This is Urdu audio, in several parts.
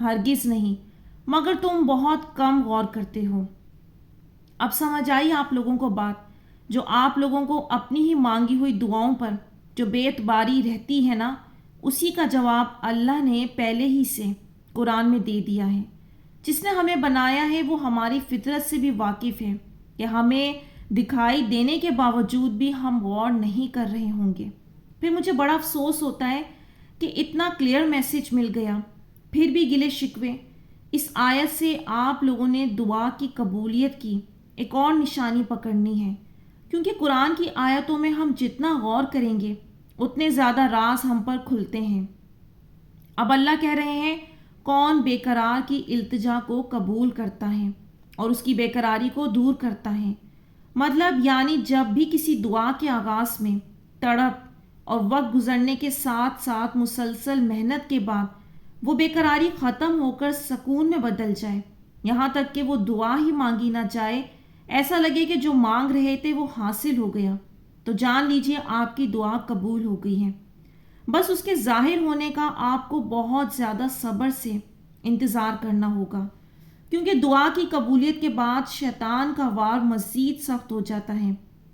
ہرگز نہیں، مگر تم بہت کم غور کرتے ہو۔ اب سمجھ آئی آپ لوگوں کو بات، جو آپ لوگوں کو اپنی ہی مانگی ہوئی دعاؤں پر جو بے اعتباری رہتی ہے نا، اسی کا جواب اللہ نے پہلے ہی سے قرآن میں دے دیا ہے۔ جس نے ہمیں بنایا ہے وہ ہماری فطرت سے بھی واقف ہے کہ ہمیں دکھائی دینے کے باوجود بھی ہم غور نہیں کر رہے ہوں گے۔ پھر مجھے بڑا افسوس ہوتا ہے کہ اتنا کلیئر میسج مل گیا، پھر بھی گلے شکوے۔ اس آیت سے آپ لوگوں نے دعا کی قبولیت کی ایک اور نشانی پکڑنی ہے، کیونکہ قرآن کی آیتوں میں ہم جتنا غور کریں گے اتنے زیادہ راز ہم پر کھلتے ہیں۔ اب اللہ کہہ رہے ہیں کون بے قرار کی التجا کو قبول کرتا ہے اور اس کی بے قراری کو دور کرتا ہے۔ مطلب یعنی جب بھی کسی دعا کے آغاز میں تڑپ اور وقت گزرنے کے ساتھ ساتھ مسلسل محنت کے بعد وہ بے قراری ختم ہو کر سکون میں بدل جائے، یہاں تک کہ وہ دعا ہی مانگی نہ جائے، ایسا لگے کہ جو مانگ رہے تھے وہ حاصل ہو گیا، تو جان لیجئے آپ کی دعا قبول ہو گئی ہے۔ بس اس کے ظاہر ہونے کا آپ کو بہت زیادہ صبر سے انتظار کرنا ہوگا، کیونکہ دعا کی قبولیت کے بعد شیطان کا وار مزید سخت ہو جاتا ہے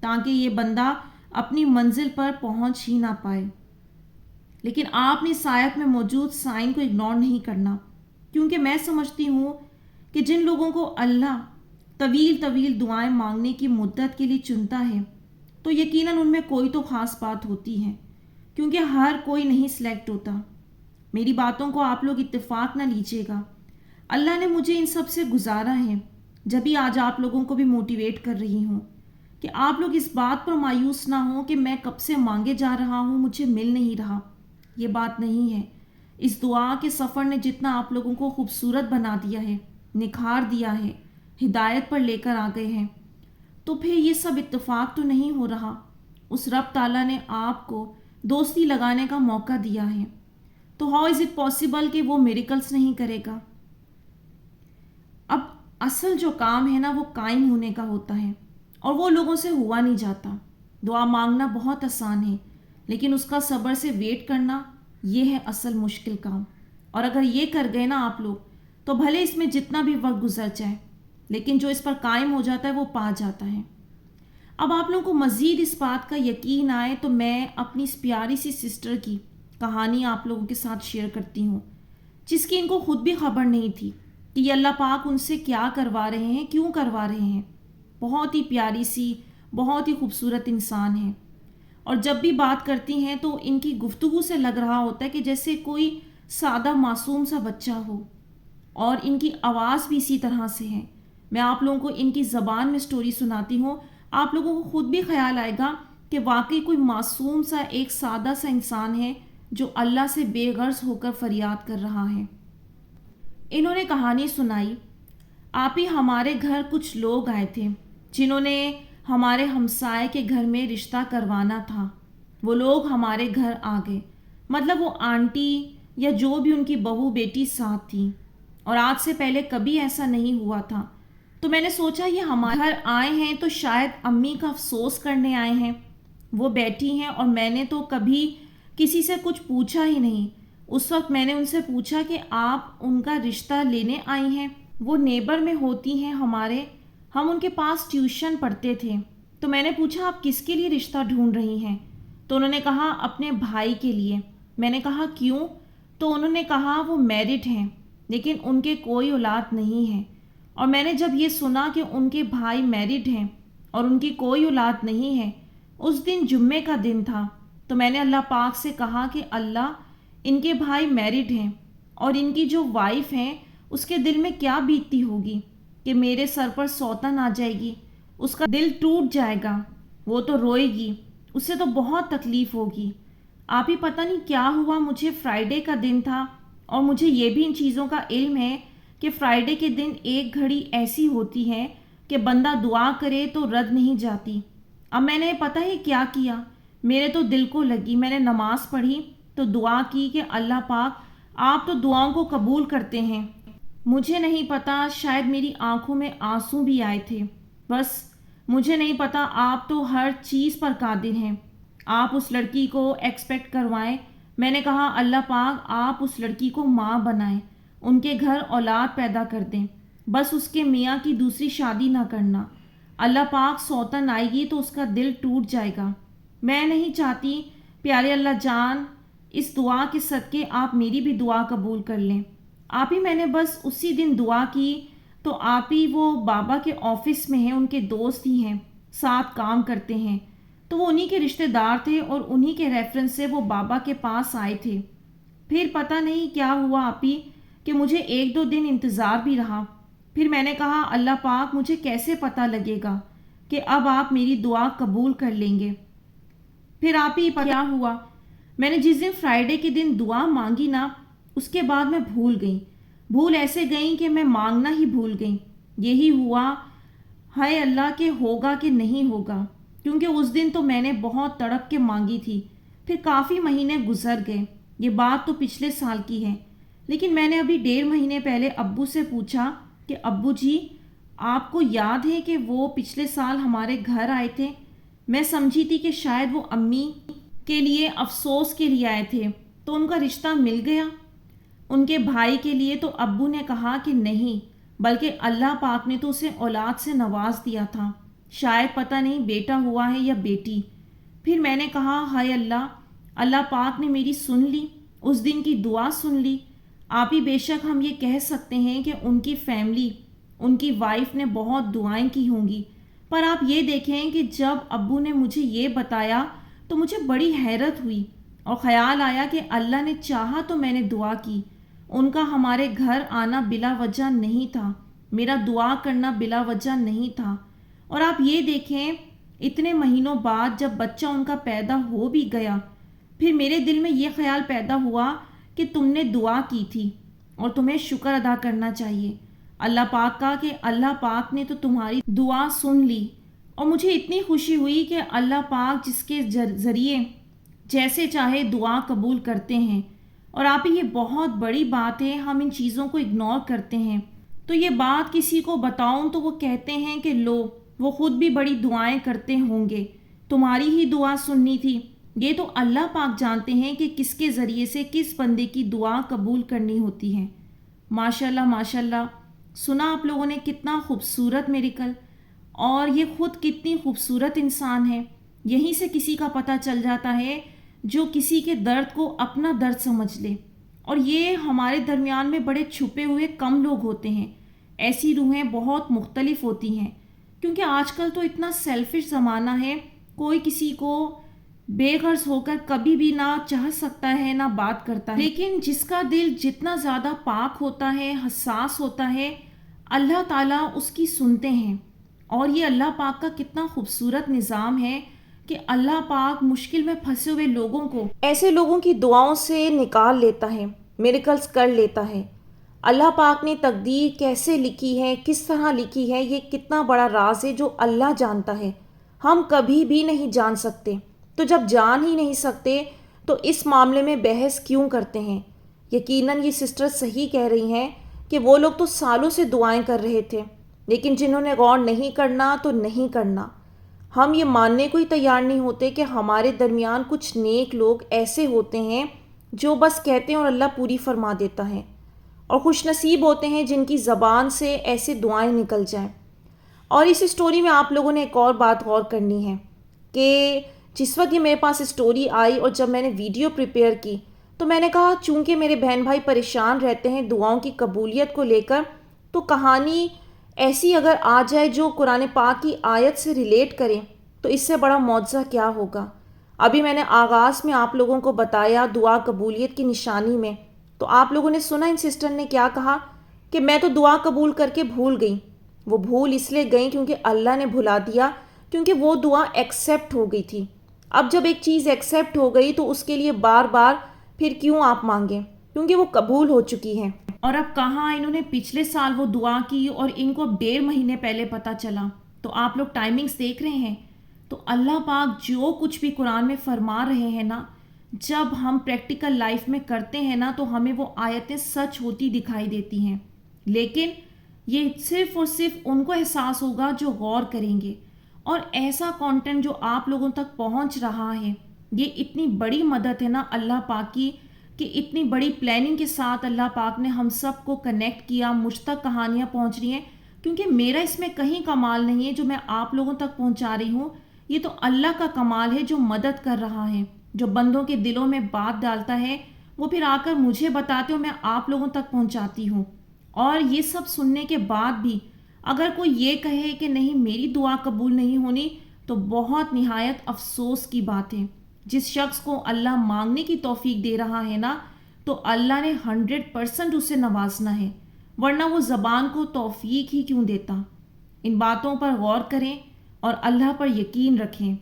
تاکہ یہ بندہ اپنی منزل پر پہنچ ہی نہ پائے۔ لیکن آپ نے اس آیت میں موجود سائن کو اگنور نہیں کرنا، کیونکہ میں سمجھتی ہوں کہ جن لوگوں کو اللہ طویل طویل دعائیں مانگنے کی مدت کے لیے چنتا ہے تو یقیناً ان میں کوئی تو خاص بات ہوتی ہے، کیونکہ ہر کوئی نہیں سلیکٹ ہوتا۔ میری باتوں کو آپ لوگ اتفاق نہ لیجیے گا، اللہ نے مجھے ان سب سے گزارا ہے، جبھی آج آپ لوگوں کو بھی موٹیویٹ کر رہی ہوں کہ آپ لوگ اس بات پر مایوس نہ ہوں کہ میں کب سے مانگے جا رہا ہوں، مجھے مل نہیں رہا۔ یہ بات نہیں ہے۔ اس دعا کے سفر نے جتنا آپ لوگوں کو خوبصورت بنا دیا ہے، نکھار دیا ہے، ہدایت پر لے کر آ گئے ہیں، تو پھر یہ سب اتفاق تو نہیں ہو رہا۔ اس رب تعالیٰ نے آپ کو دوستی لگانے کا موقع دیا ہے، تو ہاؤ از اٹ پاسبل کہ وہ میریکلز نہیں کرے گا؟ اب اصل جو کام ہے نا وہ قائم ہونے کا ہوتا ہے، اور وہ لوگوں سے ہوا نہیں جاتا۔ دعا مانگنا بہت آسان ہے، لیکن اس کا صبر سے ویٹ کرنا یہ ہے اصل مشکل کام۔ اور اگر یہ کر گئے نا آپ لوگ تو بھلے اس میں جتنا بھی وقت گزر جائے، لیکن جو اس پر قائم ہو جاتا ہے وہ پا جاتا ہے۔ اب آپ لوگوں کو مزید اس بات کا یقین آئے تو میں اپنی اس پیاری سی سسٹر کی کہانی آپ لوگوں کے ساتھ شیئر کرتی ہوں، جس کی ان کو خود بھی خبر نہیں تھی کہ یہ اللہ پاک ان سے کیا کروا رہے ہیں، کیوں کروا رہے ہیں۔ بہت ہی پیاری سی، بہت ہی خوبصورت انسان ہے، اور جب بھی بات کرتی ہیں تو ان کی گفتگو سے لگ رہا ہوتا ہے کہ جیسے کوئی سادہ معصوم سا بچہ ہو، اور ان کی آواز بھی اسی طرح سے ہے۔ میں آپ لوگوں کو ان کی زبان میں سٹوری سناتی ہوں، آپ لوگوں کو خود بھی خیال آئے گا کہ واقعی کوئی معصوم سا ایک سادہ سا انسان ہے جو اللہ سے بے غرض ہو کر فریاد کر رہا ہے۔ انہوں نے کہانی سنائی، آپ ہی ہمارے گھر کچھ لوگ آئے تھے جنہوں نے ہمارے ہمسائے کے گھر میں رشتہ کروانا تھا۔ وہ لوگ ہمارے گھر آ گئے، مطلب وہ آنٹی یا جو بھی ان کی بہو بیٹی ساتھ تھی، اور آج سے پہلے کبھی ایسا نہیں ہوا تھا۔ تو میں نے سوچا یہ ہمارے گھر آئے ہیں تو شاید امی کا افسوس کرنے آئے ہیں۔ وہ بیٹھی ہیں اور میں نے تو کبھی کسی سے کچھ پوچھا ہی نہیں۔ اس وقت میں نے ان سے پوچھا کہ آپ ان کا رشتہ لینے آئی ہیں؟ وہ نیبر میں ہوتی ہیں ہمارے، ہم ان کے پاس ٹیوشن پڑھتے تھے۔ تو میں نے پوچھا آپ کس کے لیے رشتہ ڈھونڈ رہی ہیں؟ تو انہوں نے کہا اپنے بھائی کے لیے۔ میں نے کہا کیوں؟ تو انہوں نے کہا وہ میرڈ ہیں لیکن ان کے کوئی اولاد نہیں ہے۔ اور میں نے جب یہ سنا کہ ان کے بھائی میرڈ ہیں اور ان کی کوئی اولاد نہیں ہے، اس دن جمعے کا دن تھا، تو میں نے اللہ پاک سے کہا کہ اللہ، ان کے بھائی میرڈ ہیں اور ان کی جو وائف ہیں اس کے دل میں کیا بیتتی ہوگی کہ میرے سر پر سوتن آ جائے گی، اس کا دل ٹوٹ جائے گا، وہ تو روئے گی، اسے تو بہت تکلیف ہوگی۔ آپ ہی پتہ نہیں کیا ہوا، مجھے فرائیڈے کا دن تھا، اور مجھے یہ بھی ان چیزوں کا علم ہے کہ فرائیڈے کے دن ایک گھڑی ایسی ہوتی ہے کہ بندہ دعا کرے تو رد نہیں جاتی۔ اب میں نے پتہ ہے کیا کیا، میرے تو دل کو لگی، میں نے نماز پڑھی تو دعا کی کہ اللہ پاک آپ تو دعاؤں کو قبول کرتے ہیں۔ مجھے نہیں پتا، شاید میری آنکھوں میں آنسو بھی آئے تھے، بس مجھے نہیں پتا، آپ تو ہر چیز پر قادر ہیں، آپ اس لڑکی کو ایکسپیکٹ کروائیں۔ میں نے کہا اللہ پاک آپ اس لڑکی کو ماں بنائیں، ان کے گھر اولاد پیدا کر دیں، بس اس کے میاں کی دوسری شادی نہ کرنا۔ اللہ پاک سوتن آئے گی تو اس کا دل ٹوٹ جائے گا۔ میں نہیں چاہتی پیارے اللہ جان، اس دعا کے صدقے آپ میری بھی دعا قبول کر لیں۔ آپ ہی میں نے بس اسی دن دعا کی تو آپ ہی وہ بابا کے آفس میں ہیں، ان کے دوست ہی ہیں، ساتھ کام کرتے ہیں، تو وہ انہی کے رشتہ دار تھے اور انہی کے ریفرنس سے وہ بابا کے پاس آئے تھے۔ پھر پتہ نہیں کیا ہوا آپ ہی کہ مجھے 1-2 دن انتظار بھی رہا۔ پھر میں نے کہا اللہ پاک مجھے کیسے پتہ لگے گا کہ اب آپ میری دعا قبول کر لیں گے۔ پھر آپ ہی کیا ہوا، میں نے جس دن فرائیڈے کے دن دعا مانگی نا، اس کے بعد میں بھول گئی، بھول ایسے گئی کہ میں مانگنا ہی بھول گئی۔ یہی ہوا، ہائے اللہ کہ ہوگا کہ نہیں ہوگا، کیونکہ اس دن تو میں نے بہت تڑپ کے مانگی تھی۔ پھر کافی مہینے گزر گئے، یہ بات تو پچھلے سال کی ہے، لیکن میں نے ابھی 1.5 مہینے پہلے ابو سے پوچھا کہ ابو جی آپ کو یاد ہے کہ وہ پچھلے سال ہمارے گھر آئے تھے؟ میں سمجھی تھی کہ شاید وہ امی کے لیے افسوس کے لیے آئے تھے، تو ان کا رشتہ مل گیا ان کے بھائی کے لیے؟ تو ابو نے کہا کہ نہیں، بلکہ اللہ پاک نے تو اسے اولاد سے نواز دیا تھا، شاید پتہ نہیں بیٹا ہوا ہے یا بیٹی۔ پھر میں نے کہا ہائے اللہ، اللہ پاک نے میری سن لی، اس دن کی دعا سن لی۔ آپ ہی بے شک ہم یہ کہہ سکتے ہیں کہ ان کی فیملی، ان کی وائف نے بہت دعائیں کی ہوں گی، پر آپ یہ دیکھیں کہ جب ابو نے مجھے یہ بتایا تو مجھے بڑی حیرت ہوئی اور خیال آیا کہ اللہ نے چاہا تو میں نے دعا کی۔ ان کا ہمارے گھر آنا بلا وجہ نہیں تھا، میرا دعا کرنا بلا وجہ نہیں تھا۔ اور آپ یہ دیکھیں اتنے مہینوں بعد جب بچہ ان کا پیدا ہو بھی گیا، پھر میرے دل میں یہ خیال پیدا ہوا کہ تم نے دعا کی تھی اور تمہیں شکر ادا کرنا چاہیے اللہ پاک کا کہ اللہ پاک نے تو تمہاری دعا سن لی۔ اور مجھے اتنی خوشی ہوئی کہ اللہ پاک جس کے ذریعے جیسے چاہے دعا قبول کرتے ہیں، اور آپ ہی یہ بہت بڑی بات ہے، ہم ان چیزوں کو اگنور کرتے ہیں۔ تو یہ بات کسی کو بتاؤں تو وہ کہتے ہیں کہ لو وہ خود بھی بڑی دعائیں کرتے ہوں گے، تمہاری ہی دعا سننی تھی۔ یہ تو اللہ پاک جانتے ہیں کہ کس کے ذریعے سے کس بندے کی دعا قبول کرنی ہوتی ہے۔ ماشاءاللہ ماشاءاللہ، سنا آپ لوگوں نے کتنا خوبصورت میریکل، اور یہ خود کتنی خوبصورت انسان ہے۔ یہیں سے کسی کا پتہ چل جاتا ہے جو کسی کے درد کو اپنا درد سمجھ لے، اور یہ ہمارے درمیان میں بڑے چھپے ہوئے کم لوگ ہوتے ہیں، ایسی روحیں بہت مختلف ہوتی ہیں، کیونکہ آج کل تو اتنا سیلفش زمانہ ہے، کوئی کسی کو بے غرض ہو کر کبھی بھی نہ چاہ سکتا ہے نہ بات کرتا ہے، لیکن جس کا دل جتنا زیادہ پاک ہوتا ہے، حساس ہوتا ہے، اللہ تعالیٰ اس کی سنتے ہیں۔ اور یہ اللہ پاک کا کتنا خوبصورت نظام ہے کہ اللہ پاک مشکل میں پھنسے ہوئے لوگوں کو ایسے لوگوں کی دعاؤں سے نکال لیتا ہے، میریکلز کر لیتا ہے۔ اللہ پاک نے تقدیر کیسے لکھی ہے، کس طرح لکھی ہے، یہ کتنا بڑا راز ہے جو اللہ جانتا ہے، ہم کبھی بھی نہیں جان سکتے۔ تو جب جان ہی نہیں سکتے تو اس معاملے میں بحث کیوں کرتے ہیں؟ یقیناً یہ سسٹر صحیح کہہ رہی ہیں کہ وہ لوگ تو سالوں سے دعائیں کر رہے تھے، لیکن جنہوں نے غور نہیں کرنا تو نہیں کرنا۔ ہم یہ ماننے کو ہی تیار نہیں ہوتے کہ ہمارے درمیان کچھ نیک لوگ ایسے ہوتے ہیں جو بس کہتے ہیں اور اللہ پوری فرما دیتا ہے، اور خوش نصیب ہوتے ہیں جن کی زبان سے ایسے دعائیں نکل جائیں۔ اور اس اسٹوری میں آپ لوگوں نے ایک اور بات غور کرنی ہے کہ جس وقت یہ میرے پاس اسٹوری آئی اور جب میں نے ویڈیو پریپیئر کی تو میں نے کہا چونکہ میرے بہن بھائی پریشان رہتے ہیں دعاؤں کی قبولیت کو لے کر، تو کہانی ایسی اگر آ جائے جو قرآن پاک کی آیت سے ریلیٹ کرے تو اس سے بڑا معجزہ کیا ہوگا۔ ابھی میں نے آغاز میں آپ لوگوں کو بتایا دعا قبولیت کی نشانی میں، تو آپ لوگوں نے سنا ان سسٹر نے کیا کہا کہ میں تو دعا قبول کر کے بھول گئی۔ وہ بھول اس لیے گئی کیونکہ اللہ نے بھلا دیا، کیونکہ وہ دعا ایکسیپٹ ہو گئی تھی۔ اب جب ایک چیز ایکسیپٹ ہو گئی تو اس کے لیے بار بار پھر کیوں آپ مانگیں، کیونکہ وہ قبول ہو چکی ہے۔ اور اب کہاں انہوں نے پچھلے سال وہ دعا کی اور ان کو اب 1.5 مہینے پہلے پتہ چلا، تو آپ لوگ ٹائمنگز دیکھ رہے ہیں۔ تو اللہ پاک جو کچھ بھی قرآن میں فرما رہے ہیں نا، جب ہم پریکٹیکل لائف میں کرتے ہیں نا تو ہمیں وہ آیتیں سچ ہوتی دکھائی دیتی ہیں، لیکن یہ صرف اور صرف ان کو احساس ہوگا جو غور کریں گے۔ اور ایسا کانٹینٹ جو آپ لوگوں تک پہنچ رہا ہے، یہ اتنی بڑی مدد ہے نا اللہ پاک کی کہ اتنی بڑی پلاننگ کے ساتھ اللہ پاک نے ہم سب کو کنیکٹ کیا، مجھ تک کہانیاں پہنچ رہی ہیں، کیونکہ میرا اس میں کہیں کمال نہیں ہے جو میں آپ لوگوں تک پہنچا رہی ہوں، یہ تو اللہ کا کمال ہے جو مدد کر رہا ہے، جو بندوں کے دلوں میں بات ڈالتا ہے، وہ پھر آ کر مجھے بتاتے ہو، میں آپ لوگوں تک پہنچاتی ہوں۔ اور یہ سب سننے کے بعد بھی اگر کوئی یہ کہے کہ نہیں میری دعا قبول نہیں ہونی، تو بہت نہایت افسوس کی بات ہے۔ جس شخص کو اللہ مانگنے کی توفیق دے رہا ہے نا، تو اللہ نے 100% اسے نوازنا ہے، ورنہ وہ زبان کو توفیق ہی کیوں دیتا۔ ان باتوں پر غور کریں اور اللہ پر یقین رکھیں۔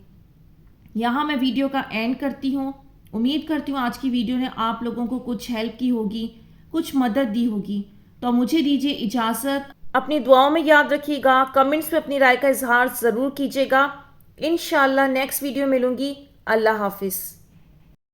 یہاں میں ویڈیو کا اینڈ کرتی ہوں۔ امید کرتی ہوں آج کی ویڈیو نے آپ لوگوں کو کچھ ہیلپ کی ہوگی، کچھ مدد دی ہوگی۔ تو مجھے دیجیے اجازت، اپنی دعاؤں میں یاد رکھیے گا، کمنٹس میں اپنی رائے کا اظہار ضرور کیجیے گا۔ انشاءاللہ نیکسٹ ویڈیو ملوں گی۔ اللہ حافظ۔